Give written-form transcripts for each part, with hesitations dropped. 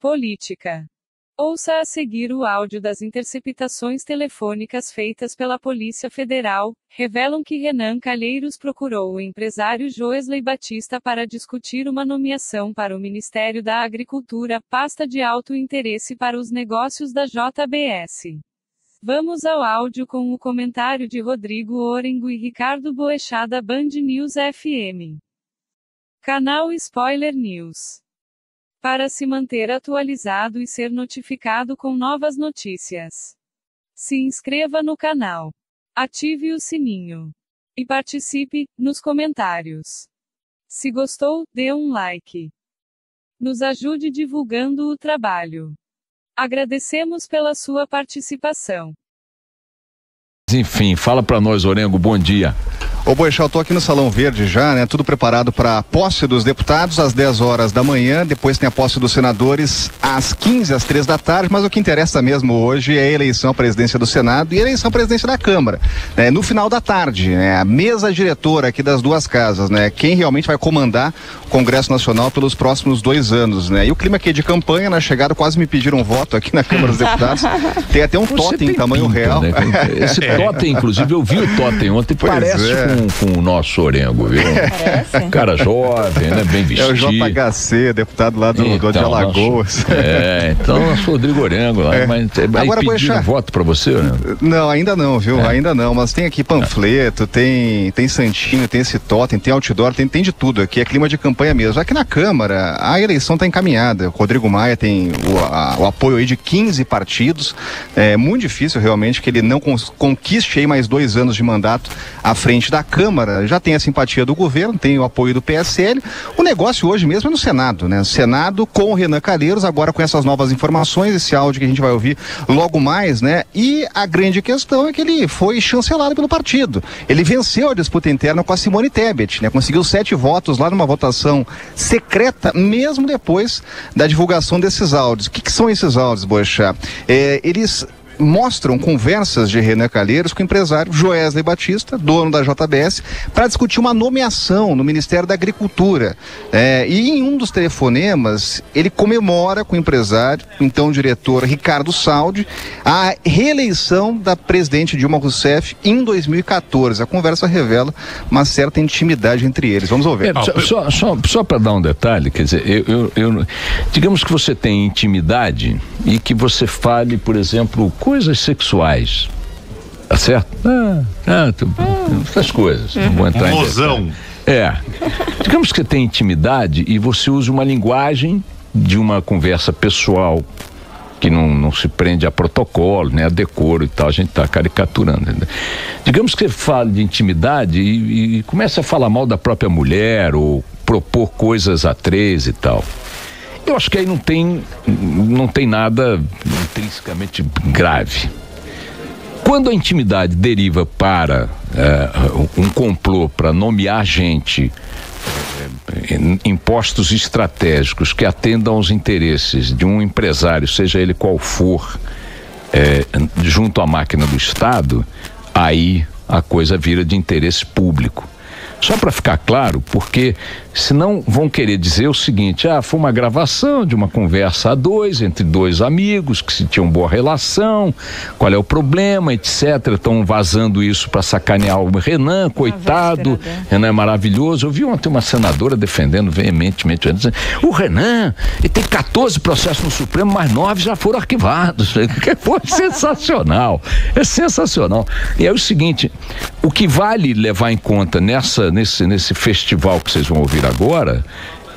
Política. Ouça a seguir o áudio das interceptações telefônicas feitas pela Polícia Federal, revelam que Renan Calheiros procurou o empresário Joesley Batista para discutir uma nomeação para o Ministério da Agricultura, pasta de alto interesse para os negócios da JBS. Vamos ao áudio com o comentário de Rodrigo Orengo e Ricardo Boechat da Band News FM. Canal Spoiler News. Para se manter atualizado e ser notificado com novas notícias, se inscreva no canal, ative o sininho e participe nos comentários. Se gostou, dê um like. Nos ajude divulgando o trabalho. Agradecemos pela sua participação. Enfim, fala pra nós, Orengo, bom dia. Ô Boechat, eu tô aqui no Salão Verde já, né? Tudo preparado para a posse dos deputados às 10 horas da manhã, depois tem a posse dos senadores às 15, às 3 da tarde, mas o que interessa mesmo hoje é a eleição à presidência do Senado e a eleição à presidência da Câmara. No final da tarde, né? A mesa diretora aqui das duas casas, né? Quem realmente vai comandar o Congresso Nacional pelos próximos 2 anos, né? E o clima aqui de campanha, na chegada quase me pediram um voto aqui na Câmara dos Deputados. Tem até um totem em tamanho real. Né? Esse totem, inclusive, eu vi o totem ontem, parece com o nosso Orengo, viu? Parece. Cara jovem, né? Bem vestido. É o JHC, deputado lá de Alagoas. Então nosso Rodrigo Orengo lá. Mas agora pediram voto pra você, né? Não, ainda não, viu? Ainda não, mas tem aqui panfleto, tem santinho, tem esse totem, tem outdoor, tem de tudo aqui, é clima de campanha mesmo. Aqui na Câmara, a eleição tá encaminhada. O Rodrigo Maia tem o apoio aí de 15 partidos. É muito difícil realmente que ele não conquiste aí mais 2 anos de mandato à frente da Câmara. Já tem a simpatia do governo, tem o apoio do PSL. O negócio hoje mesmo é no Senado, né? Senado com o Renan Calheiros, agora com essas novas informações, esse áudio que a gente vai ouvir logo mais, né? E a grande questão é que ele foi chancelado pelo partido. Ele venceu a disputa interna com a Simone Tebet, né? Conseguiu 7 votos lá numa votação secreta, mesmo depois da divulgação desses áudios. O que são esses áudios, Boechat? Eles mostram conversas de Renan Calheiros com o empresário Joesley Batista, dono da JBS, para discutir uma nomeação no Ministério da Agricultura. E em um dos telefonemas, ele comemora com o empresário, então o diretor Ricardo Saldi, a reeleição da presidente Dilma Rousseff em 2014. A conversa revela uma certa intimidade entre eles. Vamos ouvir. Só para dar um detalhe, quer dizer, digamos que você tem intimidade e que você fale, por exemplo, coisas sexuais, tá certo? Essas coisas. Não vou entrar mozão. Digamos que você tem intimidade e você usa uma linguagem de uma conversa pessoal que não se prende a protocolo, né, a decoro e tal, a gente tá caricaturando. Né? Digamos que você fala de intimidade e começa a falar mal da própria mulher ou propor coisas a 3 e tal. Eu acho que aí não tem nada intrinsecamente grave. Quando a intimidade deriva para um complô para nomear gente em postos estratégicos que atendam aos interesses de um empresário, seja ele qual for, junto à máquina do Estado, aí a coisa vira de interesse público. Só para ficar claro, porque senão vão querer dizer o seguinte: foi uma gravação de uma conversa a 2 entre 2 amigos que se tinham boa relação, qual é o problema, etc. Estão vazando isso para sacanear o Renan, coitado, Renan é maravilhoso. Eu vi ontem uma senadora defendendo veementemente, dizendo, o Renan, ele tem 14 processos no Supremo, mas 9 já foram arquivados. Foi sensacional, é sensacional. E é o seguinte, o que vale levar em conta nesse festival que vocês vão ouvir agora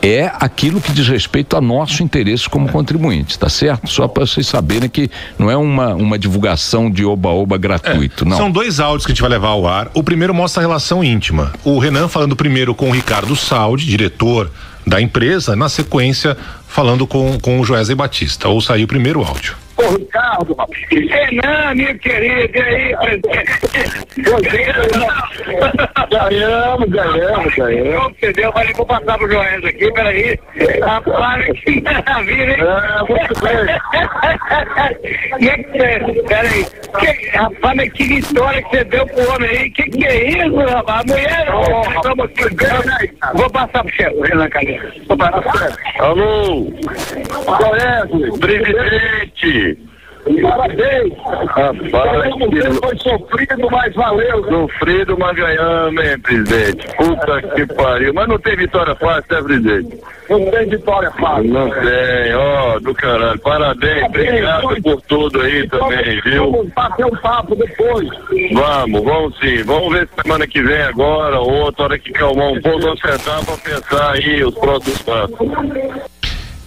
é aquilo que diz respeito a nosso interesse como contribuinte, tá certo? Só para vocês saberem que não é uma divulgação de oba-oba gratuito, não. São 2 áudios que a gente vai levar ao ar. O primeiro mostra a relação íntima. O Renan falando primeiro com o Ricardo Saldi, diretor da empresa, na sequência falando com o Joesley Batista. Ouça aí o primeiro áudio. Ô Ricardo, Ricardo. Renan, meu querido, e aí, Ganhamos. Você deu, falei, vou passar pro Joés aqui, peraí. Rapaz, que maravilha, hein? Peraí. Rapaz, mas que vitória que você deu pro homem aí. Que é isso, rapaz? A mulher... Vou passar pro chefe, Renan Calheiro. Vou passar pro chefe. Alô? Joés, presidente. Parabéns! Rapaz, foi sofrido, mas valeu. Sofrido, mas ganhamos, hein, presidente? Puta que pariu. Mas não tem vitória fácil, né, presidente? Não tem vitória fácil. Não tem, ó, do caralho. Parabéns, obrigado por tudo aí também, viu? Vamos bater um papo depois. Vamos sim. Vamos ver semana que vem agora, outra hora que calmar um pouco, vamos sentar pra pensar aí os próximos passos.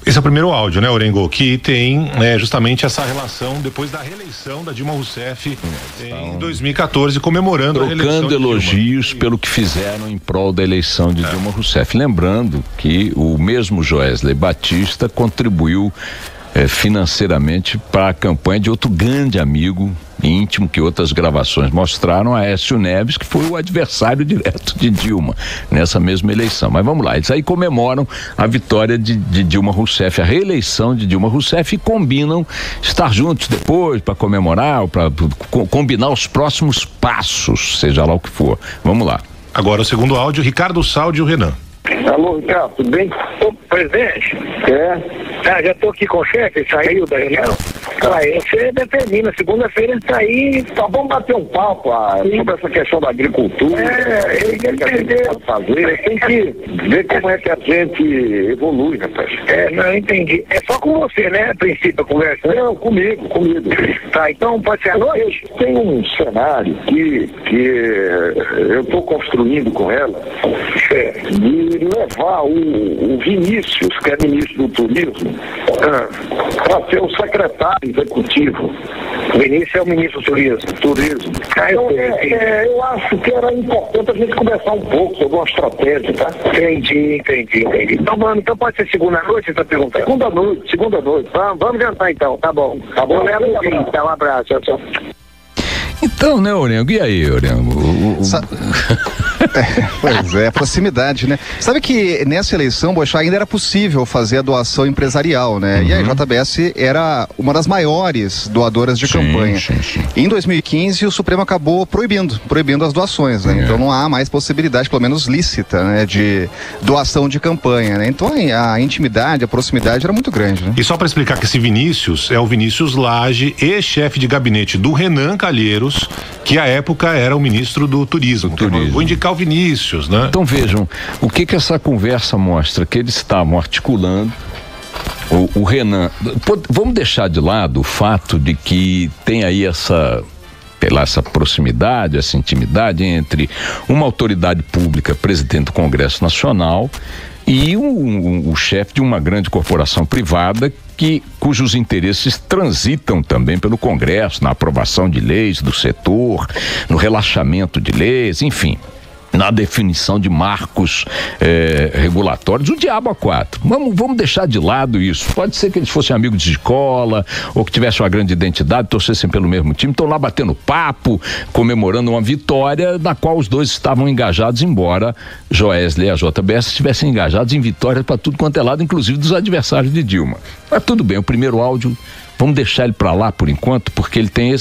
Esse é o primeiro áudio, né, Orengo, que tem justamente essa relação depois da reeleição da Dilma Rousseff em 2014, comemorando a reeleição. Trocando elogios pelo que fizeram em prol da eleição de Dilma Rousseff. Lembrando que o mesmo Joesley Batista contribuiu financeiramente para a campanha de outro grande amigo íntimo que outras gravações mostraram, Aécio Neves, que foi o adversário direto de Dilma nessa mesma eleição. Mas vamos lá, eles aí comemoram a vitória de Dilma Rousseff, a reeleição de Dilma Rousseff, e combinam estar juntos depois para comemorar, para combinar os próximos passos, seja lá o que for. Vamos lá. Agora o segundo áudio, Ricardo Saldi e o Renan. Alô, Ricardo, tudo bem? Ô, presidente. Já tô aqui com o chefe, saiu da reunião. Você determina, segunda-feira ele tá aí, tá bom bater um papo sobre essa questão da agricultura. Ele entendeu. Fazer, tem que ver como é que a gente evolui, rapaz. Não, entendi. É só com você, né, a princípio, a conversa? Não, comigo. Tá, então pode ser à noite? Tem um cenário que eu tô construindo com ela, de levar o Vinícius, que é ministro do Turismo, para ser o secretário executivo. O Vinícius é o ministro do Turismo. Então, eu acho que era importante a gente conversar um pouco sobre uma estratégia, tá? Entendi. Então pode ser segunda noite, você tá perguntando? Segunda noite. Vamos jantar então, tá bom. Tá bom, né? Então, um abraço, tchau. Então, né, Orengo? E aí, Orengo? Pois é, proximidade, né? Sabe que nessa eleição, Boixá, ainda era possível fazer a doação empresarial, né? E a JBS era uma das maiores doadoras de campanha. Sim. Em 2015, o Supremo acabou proibindo as doações, né? Então não há mais possibilidade, pelo menos lícita, né, de doação de campanha, né? Então a intimidade, a proximidade era muito grande, né? E só para explicar que esse Vinícius é o Vinícius Lage, ex-chefe de gabinete do Renan Calheiros, que à época era o ministro do Turismo. Vou indicar o Vinícius, né? Então vejam, o que essa conversa mostra? Que eles estavam articulando o Renan. Vamos deixar de lado o fato de que tem aí essa proximidade, essa intimidade entre uma autoridade pública, presidente do Congresso Nacional, e o chefe de uma grande corporação privada cujos interesses transitam também pelo Congresso, na aprovação de leis do setor, no relaxamento de leis, enfim, na definição de marcos regulatórios, o diabo a quatro. Vamos deixar de lado isso. Pode ser que eles fossem amigos de escola, ou que tivessem uma grande identidade, torcessem pelo mesmo time, estão lá batendo papo, comemorando uma vitória na qual os dois estavam engajados, embora Joesley e a JBS estivessem engajados em vitórias para tudo quanto é lado, inclusive dos adversários de Dilma. Mas tudo bem, o primeiro áudio, vamos deixar ele para lá por enquanto, porque ele tem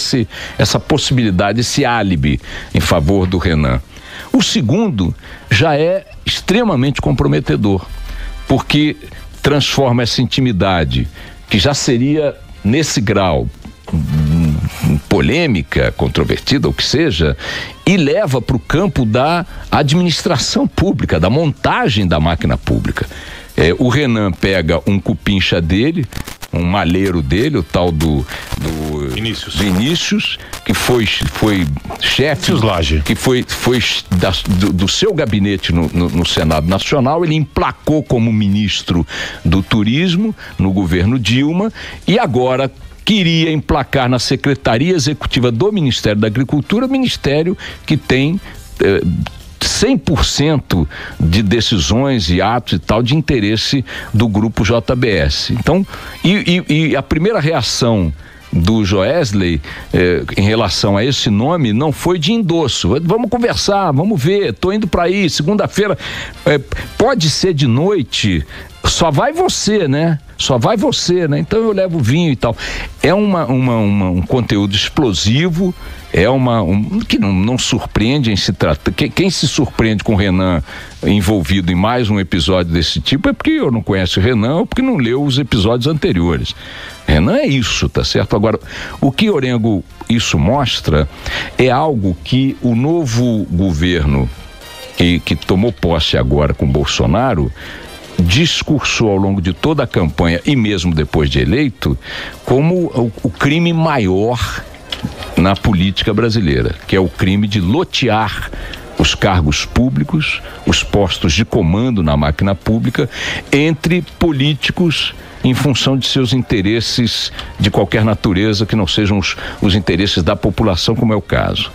essa possibilidade, esse álibi em favor do Renan. O segundo já é extremamente comprometedor, porque transforma essa intimidade, que já seria nesse grau polêmica, controvertida, ou que seja, e leva para o campo da administração pública, da montagem da máquina pública. O Renan pega um cupincha dele, um malheiro dele, o tal do Vinícius, que foi chefe, que foi do seu gabinete no Senado Nacional. Ele emplacou como ministro do Turismo no governo Dilma e agora queria emplacar na Secretaria Executiva do Ministério da Agricultura, ministério que tem 100% de decisões e atos e tal de interesse do grupo JBS. Então, e a primeira reação do Joesley em relação a esse nome não foi de endosso. Vamos conversar, vamos ver, tô indo para aí, segunda-feira, pode ser de noite, só vai você, né? Então eu levo vinho e tal. É um conteúdo explosivo, que não surpreende em se tratar. Quem se surpreende com o Renan envolvido em mais um episódio desse tipo é porque eu não conheço o Renan ou porque não leu os episódios anteriores. Renan é isso, tá certo? Agora, o que, Orengo, isso mostra é algo que o novo governo que tomou posse agora com Bolsonaro discursou ao longo de toda a campanha e mesmo depois de eleito como o crime maior na política brasileira, que é o crime de lotear os cargos públicos, os postos de comando na máquina pública, entre políticos em função de seus interesses de qualquer natureza que não sejam os interesses da população, como é o caso.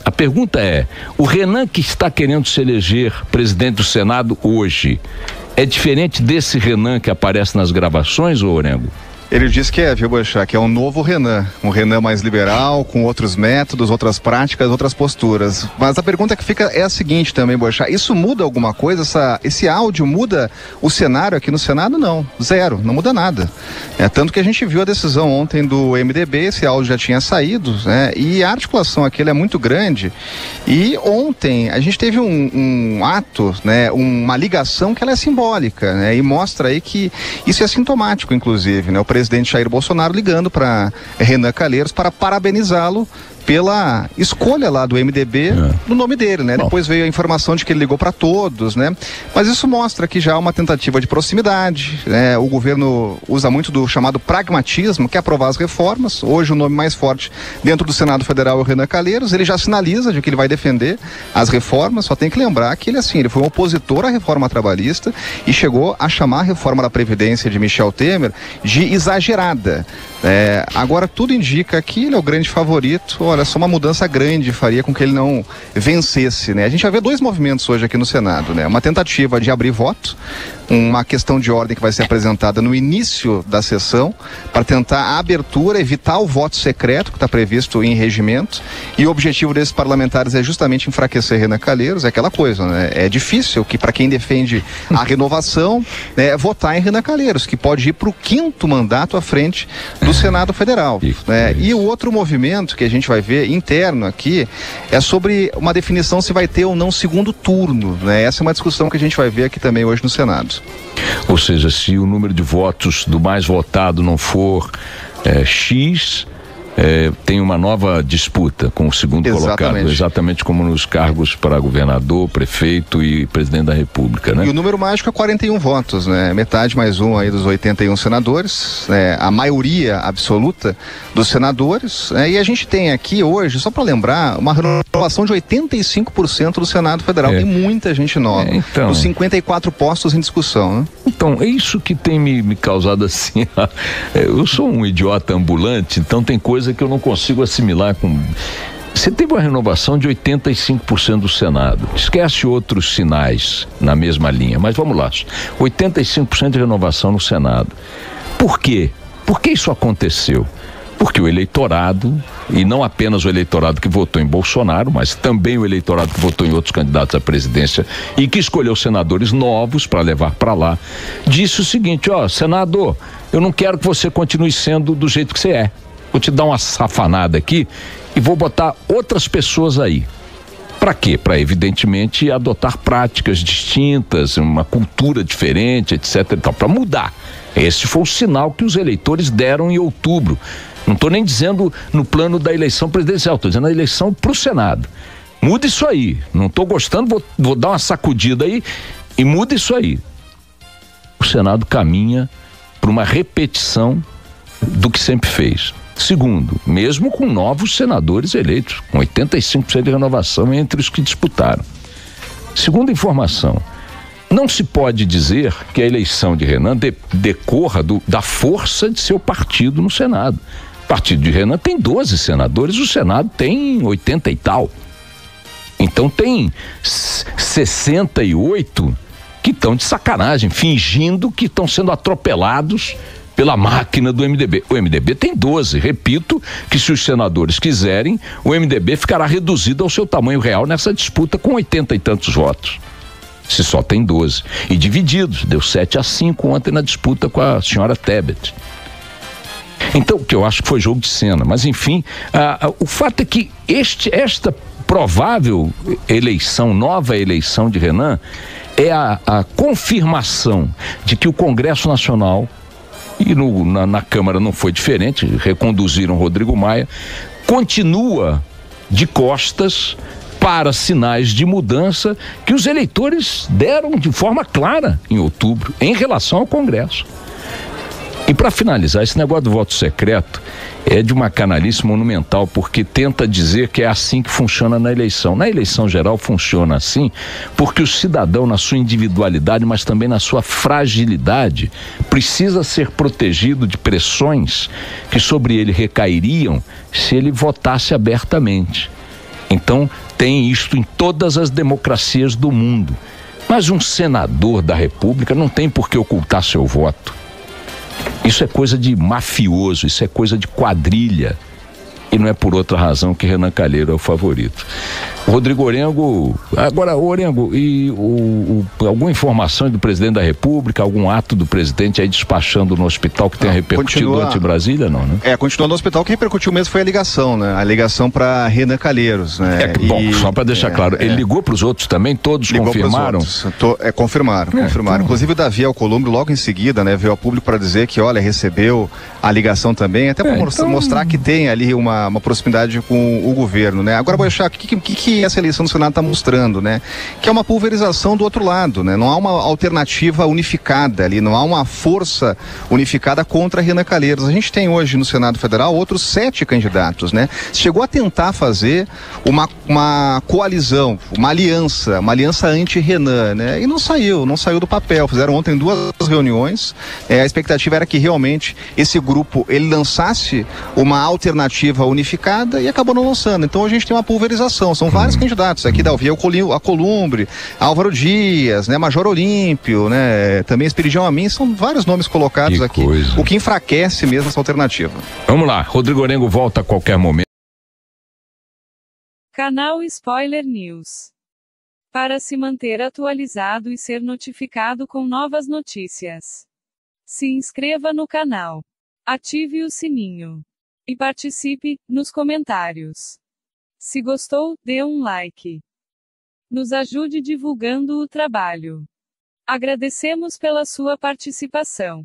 A pergunta é, o Renan que está querendo se eleger presidente do Senado hoje, é diferente desse Renan que aparece nas gravações, ô Orengo? Ele diz que viu, Boechat, que é um novo Renan, um Renan mais liberal, com outros métodos, outras práticas, outras posturas. Mas a pergunta que fica é a seguinte também, Boechat, isso muda alguma coisa? Esse áudio muda o cenário aqui no Senado? Não, zero, não muda nada. Tanto que a gente viu a decisão ontem do MDB, esse áudio já tinha saído, né? E a articulação aqui é muito grande. E ontem a gente teve um ato, né? Uma ligação que ela é simbólica, né? E mostra aí que isso é sintomático, inclusive, né? O presidente Jair Bolsonaro ligando para Renan Calheiros para parabenizá-lo pela escolha lá do MDB do nome dele, né? Bom. Depois veio a informação de que ele ligou para todos, né? Mas isso mostra que já há uma tentativa de proximidade, né? O governo usa muito do chamado pragmatismo, que é aprovar as reformas. Hoje o nome mais forte dentro do Senado Federal é o Renan Calheiros. Ele já sinaliza de que ele vai defender as reformas, só tem que lembrar que ele foi um opositor à reforma trabalhista e chegou a chamar a reforma da Previdência de Michel Temer de exagerada. Agora tudo indica que ele é o grande favorito. Olha, só uma mudança grande faria com que ele não vencesse, né? A gente vai ver dois movimentos hoje aqui no Senado, né? Uma tentativa de abrir voto, uma questão de ordem que vai ser apresentada no início da sessão para tentar a abertura, evitar o voto secreto que está previsto em regimento, e o objetivo desses parlamentares é justamente enfraquecer Renan Calheiros. É aquela coisa, né? É difícil que para quem defende a renovação, né, votar em Renan Calheiros, que pode ir para o 5º mandato à frente do Senado Federal, né? E o outro movimento que a gente vai ver interno aqui é sobre uma definição se vai ter ou não segundo turno, né? Essa é uma discussão que a gente vai ver aqui também hoje no Senado. Ou seja, se o número de votos do mais votado não for X, tem uma nova disputa com o segundo colocado, exatamente como nos cargos para governador, prefeito e presidente da República, né? E o número mágico é 41 votos, né? Metade mais um aí dos 81 senadores, né? A maioria absoluta dos senadores, né? E a gente tem aqui hoje, só para lembrar, uma renovação de 85% do Senado Federal. Tem muita gente nova, então, os 54 postos em discussão, né? Então, é isso que tem me causado assim, eu sou um idiota ambulante, então tem coisa que eu não consigo assimilar com... Você teve uma renovação de 85% do Senado. Esquece outros sinais na mesma linha, mas vamos lá. 85% de renovação no Senado. Por quê? Por que isso aconteceu? Porque o eleitorado, e não apenas o eleitorado que votou em Bolsonaro, mas também o eleitorado que votou em outros candidatos à presidência e que escolheu senadores novos para levar para lá, disse o seguinte: senador, eu não quero que você continue sendo do jeito que você é. Vou te dar uma safanada aqui e vou botar outras pessoas aí. Para quê? Para, evidentemente, adotar práticas distintas, uma cultura diferente, etc. Para mudar. Esse foi o sinal que os eleitores deram em outubro. Não estou nem dizendo no plano da eleição presidencial, estou dizendo na eleição para o Senado. Muda isso aí. Não estou gostando, vou dar uma sacudida aí e muda isso aí. O Senado caminha para uma repetição do que sempre fez. Segundo, mesmo com novos senadores eleitos, com 85% de renovação entre os que disputaram. Segunda informação, não se pode dizer que a eleição de Renan decorra da força de seu partido no Senado. O partido de Renan tem 12 senadores, o Senado tem 80 e tal. Então tem 68 que estão de sacanagem, fingindo que estão sendo atropelados pela máquina do MDB. O MDB tem 12, repito, que se os senadores quiserem, o MDB ficará reduzido ao seu tamanho real nessa disputa com 80 e tantos votos. Se só tem 12. E divididos, deu 7-5 ontem na disputa com a senhora Tebet. Então, o que eu acho que foi jogo de cena, mas enfim, o fato é que esta provável eleição, nova eleição de Renan, é a confirmação de que o Congresso Nacional, e na Câmara não foi diferente, reconduziram Rodrigo Maia, continua de costas para sinais de mudança que os eleitores deram de forma clara em outubro, em relação ao Congresso. E para finalizar, esse negócio do voto secreto é de uma canalice monumental, porque tenta dizer que é assim que funciona na eleição. Na eleição geral funciona assim, porque o cidadão, na sua individualidade, mas também na sua fragilidade, precisa ser protegido de pressões que sobre ele recairiam se ele votasse abertamente. Então, tem isto em todas as democracias do mundo. Mas um senador da República não tem por que ocultar seu voto. Isso é coisa de mafioso, isso é coisa de quadrilha. E não é por outra razão que Renan Calheiro é o favorito. Rodrigo Orengo, agora Orengo, e alguma informação do presidente da República, algum ato do presidente aí despachando no hospital que tenha repercutido antes em Brasília, não, né? Continua no hospital, que repercutiu mesmo foi a ligação, né? A ligação para Renan Calheiros, né? Bom, só para deixar claro, ele ligou para os outros também, todos ligou, confirmaram? Confirmaram. Então... Inclusive o Davi Alcolumbre, logo em seguida, né, veio ao público para dizer que, olha, recebeu a ligação também, até para mostrar que tem ali uma proximidade com o governo, né? Agora, Boechat, o que essa eleição do Senado está mostrando, né? Que é uma pulverização do outro lado, né? Não há uma alternativa unificada ali, não há uma força unificada contra Renan Calheiros. A gente tem hoje no Senado Federal outros 7 candidatos, né? Chegou a tentar fazer uma coalizão, uma aliança anti-Renan, né? E não saiu do papel. Fizeram ontem 2 reuniões. A expectativa era que realmente esse grupo, ele lançasse uma alternativa unificada e acabou não lançando. Então a gente tem uma pulverização. São vários candidatos. Aqui Davi Alcolumbre, Álvaro Dias, né? Major Olímpio, né? Também Esperidião Amin, são vários nomes colocados aqui. O que enfraquece mesmo essa alternativa. Vamos lá, Rodrigo Orengo volta a qualquer momento. Canal Spoiler News. Para se manter atualizado e ser notificado com novas notícias, se inscreva no canal, ative o sininho e participe nos comentários. Se gostou, dê um like. Nos ajude divulgando o trabalho. Agradecemos pela sua participação.